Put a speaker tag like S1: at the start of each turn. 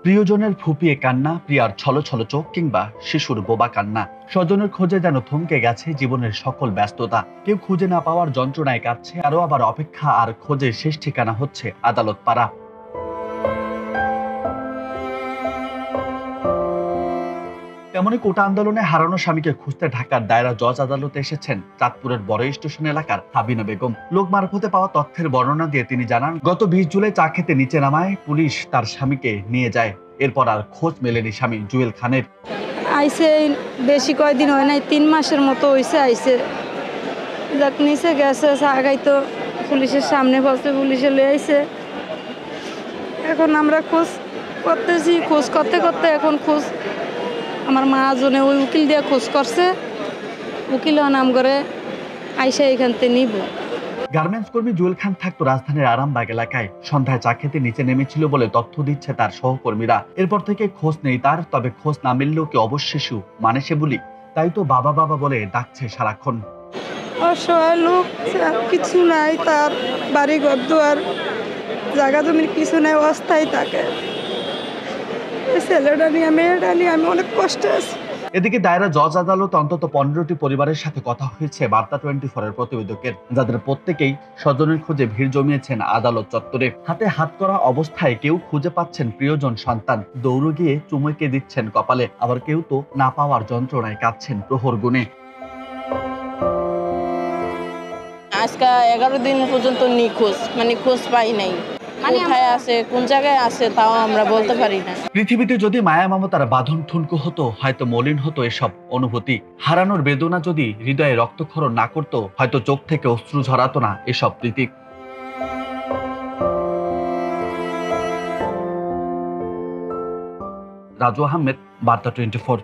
S1: প্রিয়জনের ফুপিয়ে কান্না, প্রিয়ার ছলছল চোখ কিংবা শিশুর বোবা কান্না। স্বজনের খোঁজে যেন থমকে গেছে জীবনের সকল ব্যস্ততা। কেউ খুঁজে না পাওয়ার যন্ত্রণায় কাঁদছে, আরো আবার অপেক্ষা আর খোঁজের শেষ ঠিকানা হচ্ছে আদালত পাড়া। তেমনই কোটা আন্দোলনে হারানো স্বামীকে খুঁজতে ঢাকার দায়রা জজ আদালতে এসেছেন চাঁদপুরের বড় স্টেশন এলাকার হাবিনা বেগম। লোক মারফতে পাওয়া তথ্যের বর্ণনা দিয়ে তিনি জানান, গত 20 জুলাই চা খেতে নিচে নামায় পুলিশ তার স্বামীকে নিয়ে যায়। এরপর আর খোঁজ মেলেনি স্বামী জুয়েল খানের।
S2: আইসে বেশি কয়দিন হয় নাই, 3 মাসের মতো হয়েছে। আইসে যাক নিচে গেছে, আগাই তো পুলিশের সামনে বসে, পুলিশে লিয়ে আইসে। এখন আমরা খোঁজ করতেছি, খোঁজ করতে করতে এখন খোঁজ আমার মা জনে ওই উকিল দিয়ে খোঁজ করছে, উকিল নাম করে আইসা এখান থেকে নিব।
S1: গার্মেন্টস কর্মী জুয়েল খান থাকতো রাজধানীর আরামবাগ এলাকায়। সন্ধ্যায় চা খেতে নিচে নেমেছিল বলে তথ্য দিচ্ছে তার সহকর্মীরা। এরপর থেকে খোঁজ নেই তার। তবে খোঁজ না মিললেও কি অবশেষে মানে সে বলি, তাই তো বাবা বাবা বলে ডাকছে সারাক্ষণ।
S2: অসহায় লোক, কিছু নাই, তার বাড়ি ঘর দুয়ার জায়গা জমির কিছু নাই, অস্থায়ী থাকে। ছেলেটা নিয়ে মেয়েটা নিয়ে আমি অনেক কষ্টে আছি।
S1: এদিকে দায়রা জজ আদালতে অন্তত 15টি পরিবারের সাথে কথা হয়েছে বার্তা 24-এর প্রতিবেদকের, যাদের প্রত্যেকেই স্বজনের খোঁজে ভিড় জমিয়েছেন আদালত চত্বরে। হাতে হাত করা অবস্থায় কেউ খুঁজে পাচ্ছেন প্রিয়জন সন্তান, দৌড়ে গিয়ে চুমুকে দিচ্ছেন কপালে, আবার কেউ তো না পাওয়ার যন্ত্রণায় কাঁদছেন প্রহর গুণে।
S3: আজকে 11 দিন পর্যন্ত নিখোঁজ, খোঁজ পাই নাই। কোথায় আছে, কোন জায়গায় আছে তাও আমরা বলতে পারি না।
S1: পৃথিবীতে যদি মায়া মমতার বাঁধন ঠুনকো হতো, হয়তো মলিন হতো এসব অনুভূতি। হারানোর বেদনা যদি হৃদয়ে রক্তক্ষরণ না করতো, হয়তো চোখ থেকে অশ্রু ঝরাতো না এসব প্রীতি। রাজু আহমেদ, বার্তা 24।